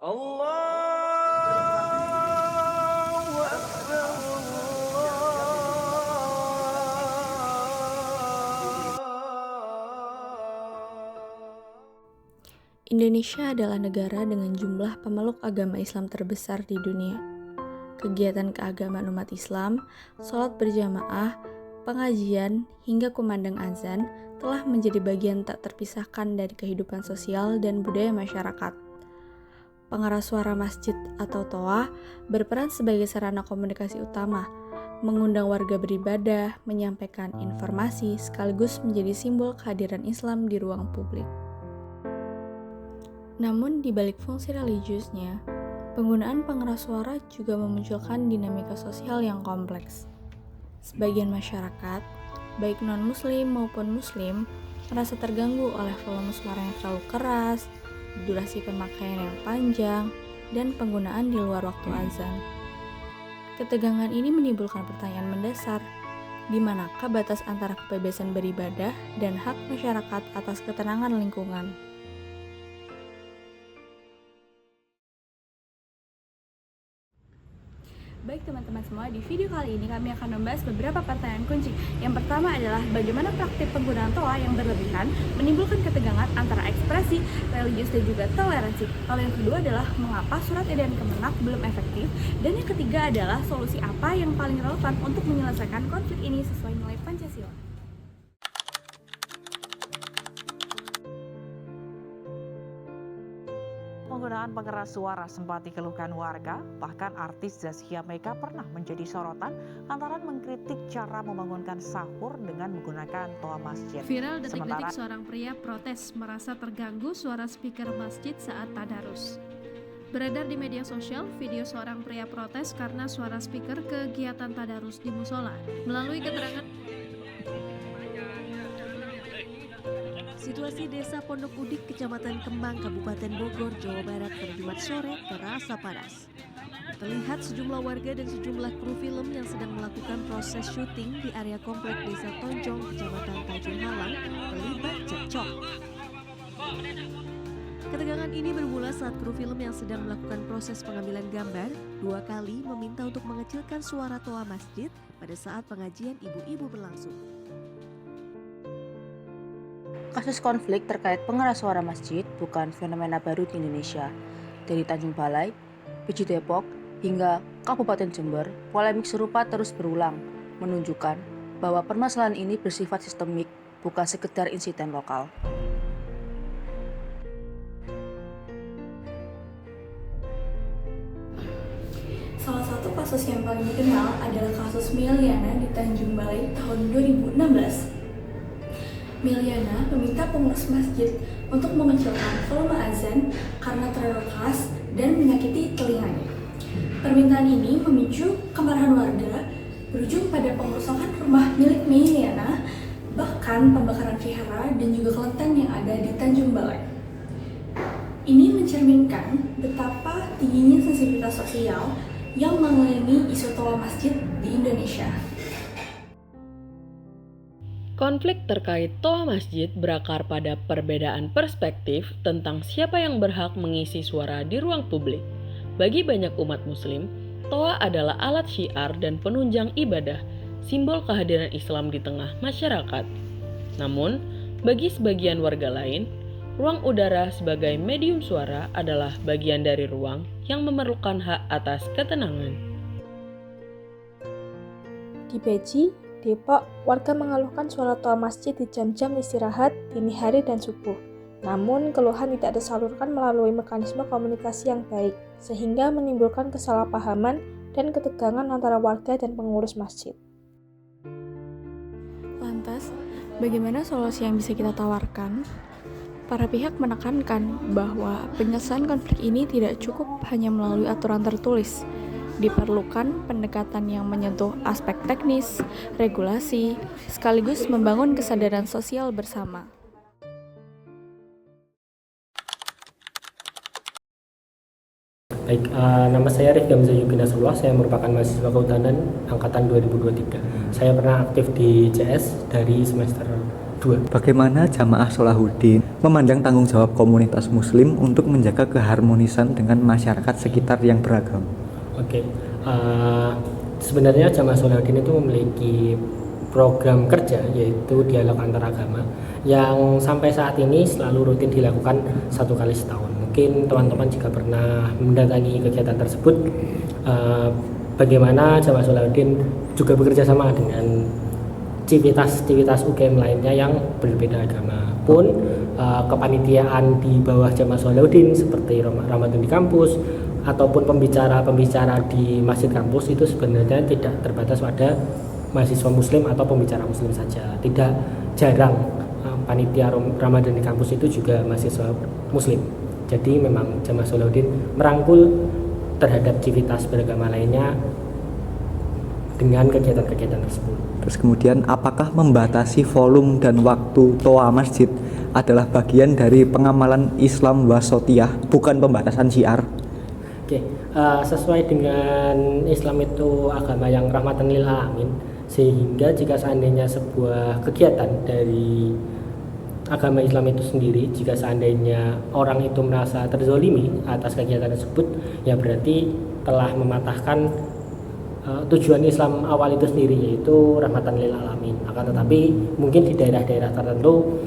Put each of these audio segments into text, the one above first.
Allahu Akbar, Indonesia adalah negara dengan jumlah pemeluk agama Islam terbesar di dunia. Kegiatan keagamaan umat Islam, sholat berjamaah, pengajian, hingga kumandang azan telah menjadi bagian tak terpisahkan dari kehidupan sosial dan budaya masyarakat. Pengeras suara masjid atau toah berperan sebagai sarana komunikasi utama, mengundang warga beribadah, menyampaikan informasi, sekaligus menjadi simbol kehadiran Islam di ruang publik. Namun, di balik fungsi religiusnya, penggunaan pengeras suara juga memunculkan dinamika sosial yang kompleks. Sebagian masyarakat, baik non-muslim maupun muslim, merasa terganggu oleh volume suara yang terlalu keras, durasi pemakaian yang panjang, dan penggunaan di luar waktu azan. Ketegangan ini menimbulkan pertanyaan mendasar, di manakah batas antara kebebasan beribadah dan hak masyarakat atas ketenangan lingkungan? Baik teman-teman semua, di video kali ini kami akan membahas beberapa pertanyaan kunci. Yang pertama adalah bagaimana praktik penggunaan toa yang berlebihan menimbulkan ketegangan antara ekspresi, religius, dan juga toleransi. Lalu yang kedua adalah mengapa surat edaran Kemenak belum efektif. Dan yang ketiga adalah solusi apa yang paling relevan untuk menyelesaikan konflik ini sesuai nilai Pancasila. Penggunaan pengeras suara sempat dikeluhkan warga, bahkan artis Zaskia Mega pernah menjadi sorotan lantaran mengkritik cara membangunkan sahur dengan menggunakan toa masjid. Viral detik-detik seorang pria protes merasa terganggu suara speaker masjid saat tadarus. Beredar di media sosial video seorang pria protes karena suara speaker kegiatan tadarus di musola. Melalui keterangan Situasi desa Pondok Udik, Kecamatan Kembang, Kabupaten Bogor, Jawa Barat pada Jumat sore terasa panas. Terlihat sejumlah warga dan sejumlah kru film yang sedang melakukan proses syuting di area komplek Desa Tonjong, Kecamatan Tanjung Halang, terlibat cekcok. Ketegangan ini bermula saat kru film yang sedang melakukan proses pengambilan gambar dua kali meminta untuk mengecilkan suara toa masjid pada saat pengajian ibu-ibu berlangsung. Kasus konflik terkait pengeras suara masjid bukan fenomena baru di Indonesia. Dari Tanjung Balai, Beji Depok, hingga Kabupaten Jember, polemik serupa terus berulang, menunjukkan bahwa permasalahan ini bersifat sistemik, bukan sekedar insiden lokal. Salah satu kasus yang paling dikenal adalah kasus Meliana di Tanjung Balai tahun 2016. Meliana meminta pengurus masjid untuk mengecilkan volume azan karena terlalu keras dan menyakiti telinganya. Permintaan ini memicu kemarahan warga, berujung pada pengrusakan rumah milik Meliana, bahkan pembakaran vihara dan juga kelenteng yang ada di Tanjung Balai. Ini mencerminkan betapa tingginya sensitivitas sosial yang mengelilingi isu toa masjid di Indonesia. Konflik terkait toa masjid berakar pada perbedaan perspektif tentang siapa yang berhak mengisi suara di ruang publik. Bagi banyak umat muslim, toa adalah alat syiar dan penunjang ibadah, simbol kehadiran Islam di tengah masyarakat. Namun, bagi sebagian warga lain, ruang udara sebagai medium suara adalah bagian dari ruang yang memerlukan hak atas ketenangan. Di Beji, Depok, warga mengeluhkan suara toa masjid di jam-jam istirahat, dini hari, dan subuh. Namun, keluhan tidak tersalurkan melalui mekanisme komunikasi yang baik, sehingga menimbulkan kesalahpahaman dan ketegangan antara warga dan pengurus masjid. Lantas, bagaimana solusi yang bisa kita tawarkan? Para pihak menekankan bahwa penyelesaian konflik ini tidak cukup hanya melalui aturan tertulis. Diperlukan pendekatan yang menyentuh aspek teknis, regulasi, sekaligus membangun kesadaran sosial bersama. Baik, nama saya Rifki Hamzah Yuki Nasrullah. Saya merupakan mahasiswa kehutanan angkatan 2023. Saya pernah aktif di CS dari semester 2. Bagaimana Jamaah Solahuddin memandang tanggung jawab komunitas muslim untuk menjaga keharmonisan dengan masyarakat sekitar yang beragama? Oke, sebenarnya Jamaah Salahuddin itu memiliki program kerja yaitu dialog antar agama yang sampai saat ini selalu rutin dilakukan 1 kali setahun. Mungkin teman-teman jika pernah mendatangi kegiatan tersebut, bagaimana Jamaah Salahuddin juga bekerja sama dengan civitas UGM lainnya yang berbeda agama pun kepanitiaan di bawah Jamaah Salahuddin seperti Ramadan di kampus ataupun pembicara-pembicara di masjid kampus itu sebenarnya tidak terbatas pada mahasiswa muslim atau pembicara muslim saja. Tidak jarang panitia Ramadan di kampus itu juga mahasiswa muslim. Jadi memang Jamaah Salahuddin merangkul terhadap civitas beragama lainnya dengan kegiatan-kegiatan tersebut. Terus kemudian apakah membatasi volume dan waktu toa masjid adalah bagian dari pengamalan Islam wasatiyah, bukan pembatasan syiar? Oke, sesuai dengan Islam itu agama yang rahmatan lil alamin, sehingga jika seandainya sebuah kegiatan dari agama Islam itu sendiri, jika seandainya orang itu merasa terzolimi atas kegiatan tersebut, ya berarti telah mematahkan tujuan Islam awal itu sendiri, yaitu rahmatan lil alamin. Akan tetapi mungkin di daerah-daerah tertentu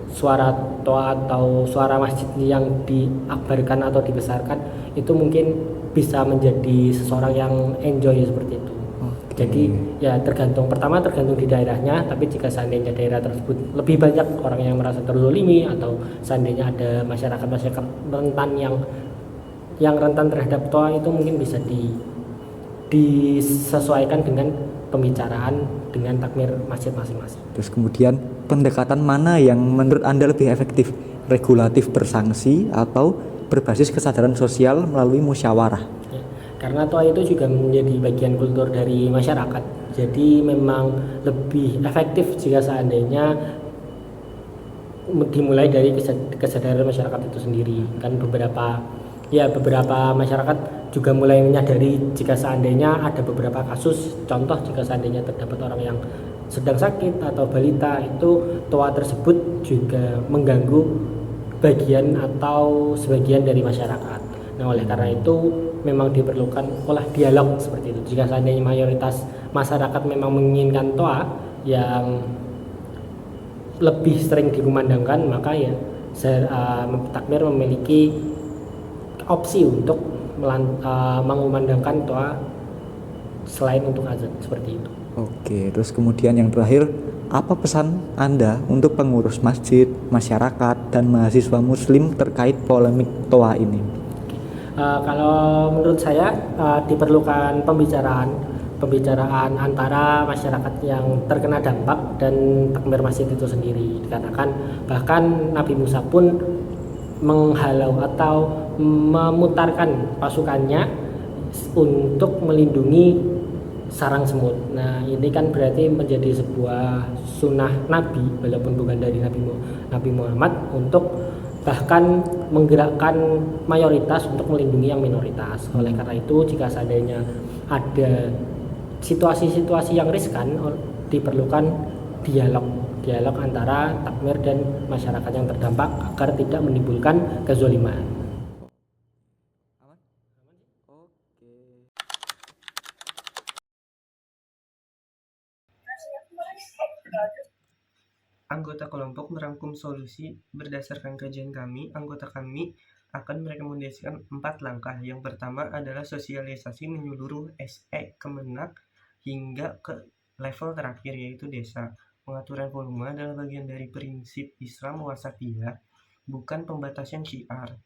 suara toa atau suara masjid yang diakbarkan atau dibesarkan itu mungkin bisa menjadi seseorang yang enjoy seperti itu. Jadi ya tergantung di daerahnya, tapi jika seandainya daerah tersebut lebih banyak orang yang merasa terzolimi atau seandainya ada masyarakat rentan yang rentan terhadap toa, itu mungkin bisa disesuaikan dengan pembicaraan dengan takmir masjid masing-masing. Terus kemudian pendekatan mana yang menurut Anda lebih efektif? Regulatif bersanksi atau berbasis kesadaran sosial melalui musyawarah? Ya, karena toa itu juga menjadi bagian kultur dari masyarakat. Jadi memang lebih efektif jika seandainya dimulai dari kesadaran masyarakat itu sendiri. Kan beberapa masyarakat juga mulai menyadari jika seandainya ada beberapa kasus, contoh jika seandainya terdapat orang yang sedang sakit atau balita, itu toa tersebut juga mengganggu bagian atau sebagian dari masyarakat. Nah, oleh karena itu memang diperlukan olah dialog seperti itu. Jika seandainya mayoritas masyarakat memang menginginkan toa yang lebih sering dikumandangkan, maka ya takmir memiliki opsi untuk mengumandangkan toa selain untuk azan seperti itu. Oke, terus kemudian yang terakhir, apa pesan Anda untuk pengurus masjid, masyarakat, dan mahasiswa muslim terkait polemik toa ini? Kalau menurut saya diperlukan pembicaraan antara masyarakat yang terkena dampak dan takmir masjid itu sendiri, dikarenakan bahkan Nabi Musa pun menghalau atau memutarkan pasukannya untuk melindungi sarang semut. Nah, ini kan berarti menjadi sebuah sunnah Nabi, walaupun bukan dari Nabi Muhammad, untuk bahkan menggerakkan mayoritas untuk melindungi yang minoritas. Oleh karena itu, jika seandainya ada situasi-situasi yang riskan, diperlukan dialog antara takmir dan masyarakat yang terdampak agar tidak menimbulkan kezoliman. Anggota kelompok merangkum solusi berdasarkan kajian kami. Anggota kami akan merekomendasikan 4 langkah. Yang pertama adalah sosialisasi menyeluruh SE Kemenak hingga ke level terakhir, yaitu desa. Pengaturan volume adalah bagian dari prinsip Islam wasatiyah, bukan pembatasan syiar.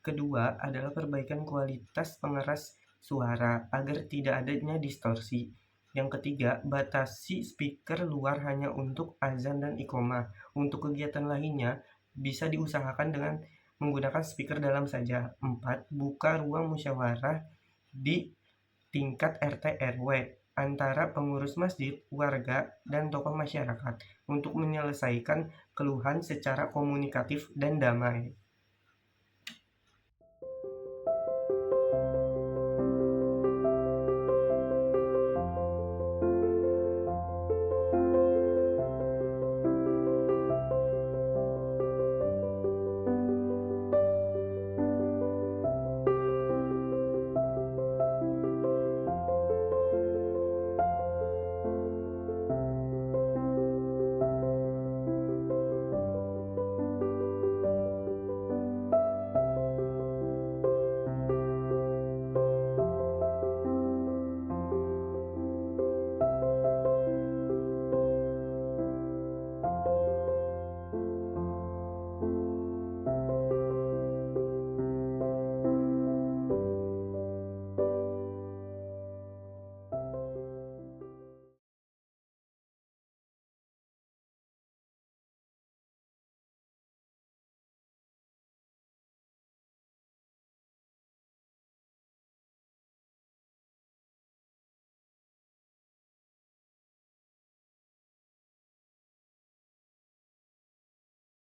Kedua adalah perbaikan kualitas pengeras suara agar tidak adanya distorsi. Yang ketiga, batasi speaker luar hanya untuk azan dan iqomah. Untuk kegiatan lainnya bisa diusahakan dengan menggunakan speaker dalam saja. 4. Buka ruang musyawarah di tingkat RT RW antara pengurus masjid, warga, dan tokoh masyarakat untuk menyelesaikan keluhan secara komunikatif dan damai.